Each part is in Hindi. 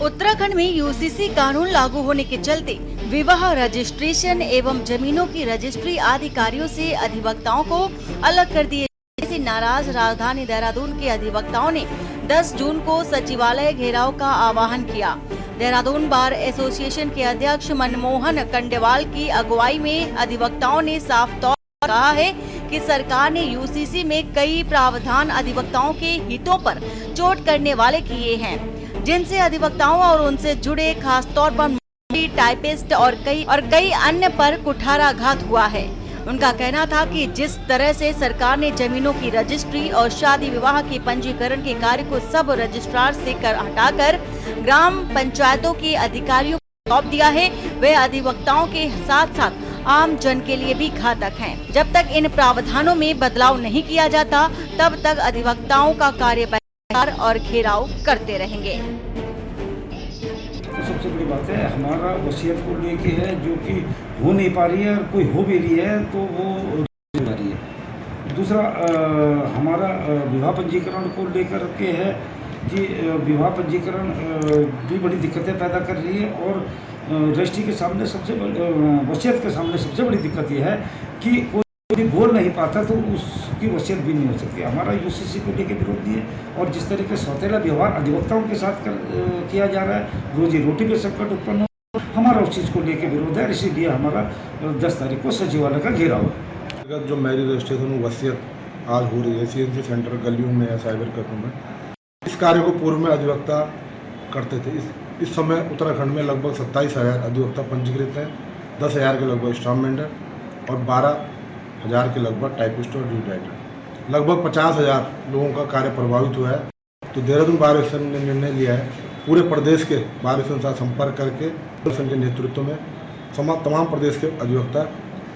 उत्तराखंड में यूसीसी कानून लागू होने के चलते विवाह रजिस्ट्रेशन एवं जमीनों की रजिस्ट्री आदि कार्यों से अधिवक्ताओं को अलग कर दिए जाने से नाराज राजधानी देहरादून के अधिवक्ताओं ने 10 जून को सचिवालय घेराव का आह्वान किया। देहरादून बार एसोसिएशन के अध्यक्ष मनमोहन कंडेवाल की अगुवाई में अधिवक्ताओं ने साफ तौर पर कहा है कि सरकार ने यूसीसी में कई प्रावधान अधिवक्ताओं के हितों पर चोट करने वाले किए हैं, जिनसे अधिवक्ताओं और उनसे जुड़े खास तौर पर टाइपिस्ट और कई अन्य पर कुठाराघात हुआ है। उनका कहना था कि जिस तरह से सरकार ने जमीनों की रजिस्ट्री और शादी विवाह के पंजीकरण के कार्य को सब रजिस्ट्रार से हटाकर ग्राम पंचायतों के अधिकारियों को सौंप दिया है, वे अधिवक्ताओं के साथ साथ आम जन के लिए भी घातक हैं। जब तक इन प्रावधानों में बदलाव नहीं किया जाता, तब तक अधिवक्ताओं का कार्य और घेराव करते रहेंगे। तो सबसे बड़ी बात है हमारा वसीयत को लेके है, जो कि हो नहीं पा रही है और कोई हो भी रही है तो वो जा रही है। दूसरा हमारा विवाह पंजीकरण को लेकर के है कि विवाह पंजीकरण भी बड़ी दिक्कतें पैदा कर रही है और रजिस्ट्री के सामने वसीयत के सामने सबसे बड़ी दिक्कत यह है कि कोई बोल नहीं पाता तो उसकी वसीयत भी नहीं हो सकती। हमारा यूसीसी को लेकर विरोध नहीं है और जिस तरीके से सौतेला व्यवहार अधिवक्ताओं के साथ किया जा रहा है, रोजी रोटी में संकट उत्पन्न हो, हमारा उस चीज़ को लेकर विरोध है। इसीलिए हमारा 10 तारीख को सचिवालय का घेराव है। जो मैरिज रजिस्ट्रेशन वसीयत आज हो रही है सीएनसी सेंटर गलियों में या साइबर कैफे में, इस कार्य को पूर्व में अधिवक्ता करते थे। इस समय उत्तराखंड में लगभग 27,000 अधिवक्ता पंजीकृत हैं, 10,000 के लगभग स्टाम्पमेंट है और 12,000 के लगभग टाइपिस्ट और ड्यू राइटर। लगभग 50,000 लोगों का कार्य प्रभावित हुआ है। तो देहरादून बार एसोसिएशन ने निर्णय लिया है पूरे प्रदेश के बार एसोसिएशन के साथ संपर्क करके एसोसिएशन के नेतृत्व में तमाम प्रदेश के अधिवक्ता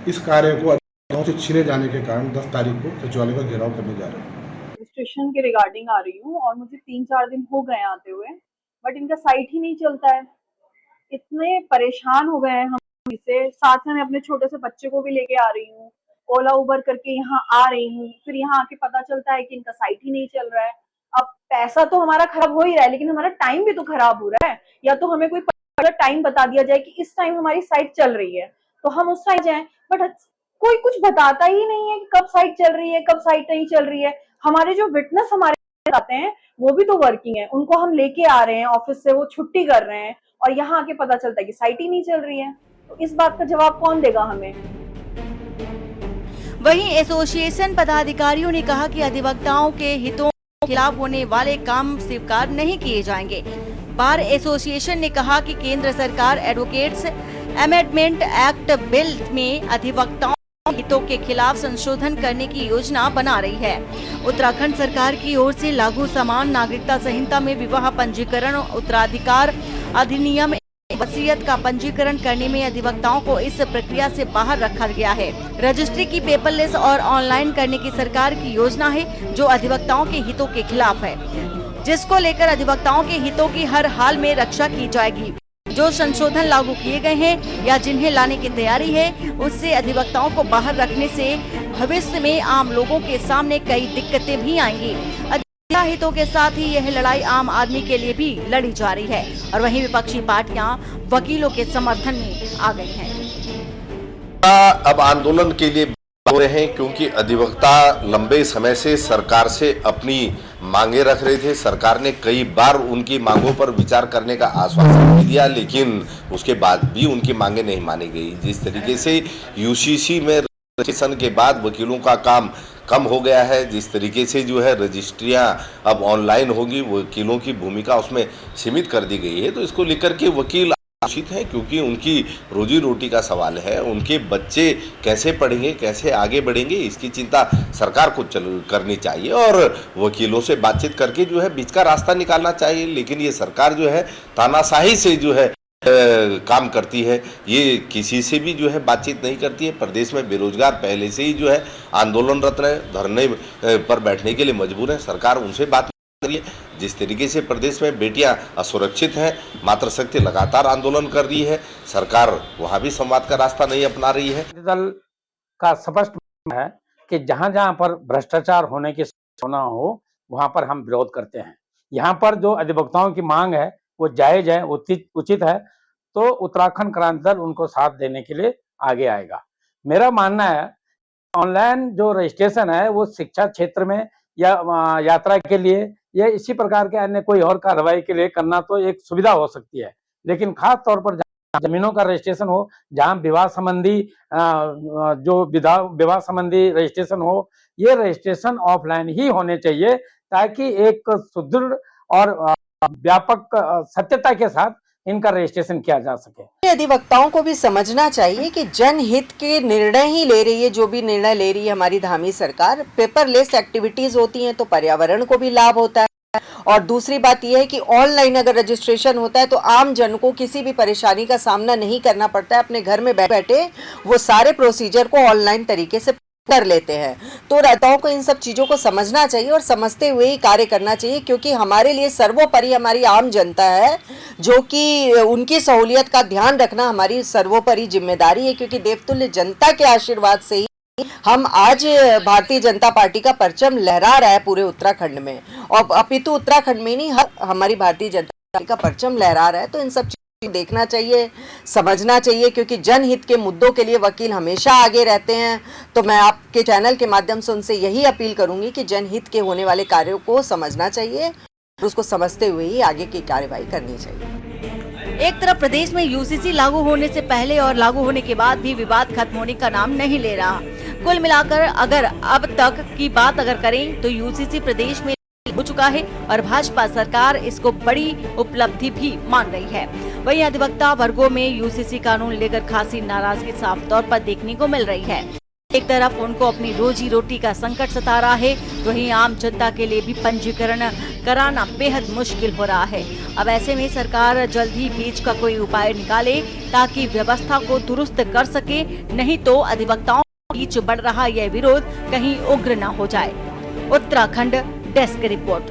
इस कार्य को अधिवक्ताओं से छीने जाने के कारण 10 तारीख को सचिवालय का घेराव करने जा रहे हैं। रजिस्ट्रेशन के रिगार्डिंग आ रही हूँ और मुझे 3-4 दिन हो गए आते हुए, बट इनका साइट ही नहीं चलता है। इतने परेशान हो गए हैं हम इससे। साथ में मैं अपने छोटे से बच्चे को भी लेके आ रही हूँ, ओला उबर करके यहाँ आ रही हूँ, फिर यहाँ आके पता चलता है कि इनका साइट ही नहीं चल रहा है। अब पैसा तो हमारा खराब हो ही रहा है, लेकिन हमारा टाइम भी तो खराब हो रहा है। या तो हमें कोई टाइम बता दिया जाए कि इस टाइम हमारी साइट चल रही है तो हम उस टाइम जाएं, बट कोई कुछ बताता ही नहीं है कि कब साइट चल रही है, कब साइट नहीं चल रही है। हमारे जो विटनेस हमारे आते हैं वो भी तो वर्किंग है, उनको हम लेके आ रहे हैं ऑफिस से, वो छुट्टी कर रहे हैं और यहाँ आके पता चलता है कि साइट ही नहीं चल रही है। तो इस बात का जवाब कौन देगा हमें? वहीं एसोसिएशन पदाधिकारियों ने कहा कि अधिवक्ताओं के हितों के खिलाफ होने वाले काम स्वीकार नहीं किए जाएंगे। बार एसोसिएशन ने कहा कि केंद्र सरकार एडवोकेट्स अमेंडमेंट एक्ट बिल में अधिवक्ताओं हितों के खिलाफ संशोधन करने की योजना बना रही है। उत्तराखंड सरकार की ओर से लागू समान नागरिकता संहिता में विवाह पंजीकरण, उत्तराधिकार अधिनियम, वसीयत का पंजीकरण करने में अधिवक्ताओं को इस प्रक्रिया से बाहर रखा गया है। रजिस्ट्री की पेपरलेस और ऑनलाइन करने की सरकार की योजना है, जो अधिवक्ताओं के हितों के खिलाफ है, जिसको लेकर अधिवक्ताओं के हितों की हर हाल में रक्षा की जाएगी। जो संशोधन लागू किए गए हैं या जिन्हें लाने की तैयारी है, उससे अधिवक्ताओं को बाहर रखने से भविष्य में आम लोगों के सामने कई दिक्कतें भी आएंगी। हितों के साथ ही यह लड़ाई आम आदमी के लिए भी लड़ी जा रही है और वहीं विपक्षी पार्टियां वकीलों के समर्थन में आ गई हैं। अब आंदोलन के लिए हो रहे हैं क्योंकि अधिवक्ता लंबे समय से सरकार से अपनी मांगे रख रहे थे। सरकार ने कई बार उनकी मांगों पर विचार करने का आश्वासन भी दिया, लेकिन उसके बाद भी उनकी मांगे नहीं मानी गई। जिस तरीके से यूसीसी में रजिस्ट्रेशन के बाद वकीलों का काम कम हो गया है, जिस तरीके से जो है रजिस्ट्रियां अब ऑनलाइन होगी, वकीलों की भूमिका उसमें सीमित कर दी गई है, तो इसको लेकर के वकील आक्रोशित हैं क्योंकि उनकी रोजी रोटी का सवाल है। उनके बच्चे कैसे पढ़ेंगे, कैसे आगे बढ़ेंगे, इसकी चिंता सरकार को करनी चाहिए और वकीलों से बातचीत करके जो है बीच का रास्ता निकालना चाहिए। लेकिन ये सरकार जो है तानाशाही से जो है काम करती है, ये किसी से भी जो है बातचीत नहीं करती है। प्रदेश में बेरोजगार पहले से ही जो है आंदोलनरत है, धरने पर बैठने के लिए मजबूर है। सरकार उनसे बात करिए। जिस तरीके से प्रदेश में बेटियां असुरक्षित हैं, मातृशक्ति लगातार आंदोलन कर रही है, सरकार वहां भी संवाद का रास्ता नहीं अपना रही है। दल का स्पष्ट है कि जहां जहां पर भ्रष्टाचार होने की संभावना हो वहां पर हम विरोध करते हैं। यहाँ पर जो अधिवक्ताओं की मांग है वो जायज है, उचित है, तो उत्तराखंड क्रांति दल उनको साथ देने के लिए आगे आएगा। मेरा मानना है ऑनलाइन जो रजिस्ट्रेशन है वो शिक्षा क्षेत्र में या यात्रा के लिए या इसी प्रकार के अन्य कोई और कार्रवाई के लिए करना तो एक सुविधा हो सकती है, लेकिन खास तौर पर जमीनों का रजिस्ट्रेशन हो, जहां विवाह संबंधी विवाह संबंधी रजिस्ट्रेशन हो, ये रजिस्ट्रेशन ऑफलाइन ही होने चाहिए ताकि एक सुदृढ़ और व्यापक सत्यता के साथ इनका रजिस्ट्रेशन किया जा सके। अधिवक्ताओं को भी समझना चाहिए कि जनहित के निर्णय ही ले रही है, जो भी निर्णय ले रही है हमारी धामी सरकार। पेपरलेस एक्टिविटीज होती हैं तो पर्यावरण को भी लाभ होता है, और दूसरी बात यह है कि ऑनलाइन अगर रजिस्ट्रेशन होता है तो आम जन को किसी भी परेशानी का सामना नहीं करना पड़ता है, अपने घर में बैठे वो सारे प्रोसीजर को ऑनलाइन तरीके से कर लेते हैं। तो रायताओं को इन सब चीजों को समझना चाहिए और समझते हुए ही कार्य करना चाहिए, क्योंकि हमारे लिए सर्वोपरि हमारी आम जनता है, जो कि उनकी सहूलियत का ध्यान रखना हमारी सर्वोपरि जिम्मेदारी है, क्योंकि देवतुल्य जनता के आशीर्वाद से ही हम आज भारतीय जनता पार्टी का परचम लहरा रहा है पूरे उत्तराखंड में, और अपितु उत्तराखंड में नहीं हमारी भारतीय जनता पार्टी का परचम लहरा रहा है। तो इन सब देखना चाहिए, समझना चाहिए, क्योंकि जनहित के मुद्दों के लिए वकील हमेशा आगे रहते हैं। तो मैं आपके चैनल के माध्यम से उनसे यही अपील करूंगी कि जनहित के होने वाले कार्यों को समझना चाहिए, उसको समझते हुए ही आगे की कार्यवाही करनी चाहिए। एक तरफ प्रदेश में यूसीसी लागू होने से पहले और लागू होने के बाद भी विवाद खत्म होने का नाम नहीं ले रहा। कुल मिलाकर अगर अब तक की बात करें तो यूसीसी प्रदेश में हो चुका है और भाजपा सरकार इसको बड़ी उपलब्धि भी मान रही है। वहीं अधिवक्ता वर्गों में यूसीसी कानून लेकर खासी नाराजगी साफ तौर पर देखने को मिल रही है। एक तरफ उनको अपनी रोजी रोटी का संकट सता रहा है, वहीं आम जनता के लिए भी पंजीकरण कराना बेहद मुश्किल हो रहा है। अब ऐसे में सरकार जल्द ही बीच का कोई उपाय निकाले ताकि व्यवस्था को दुरुस्त कर सके, नहीं तो अधिवक्ताओं के बीच बढ़ रहा यह विरोध कहीं उग्र न हो जाए। Uttarakhand desk report.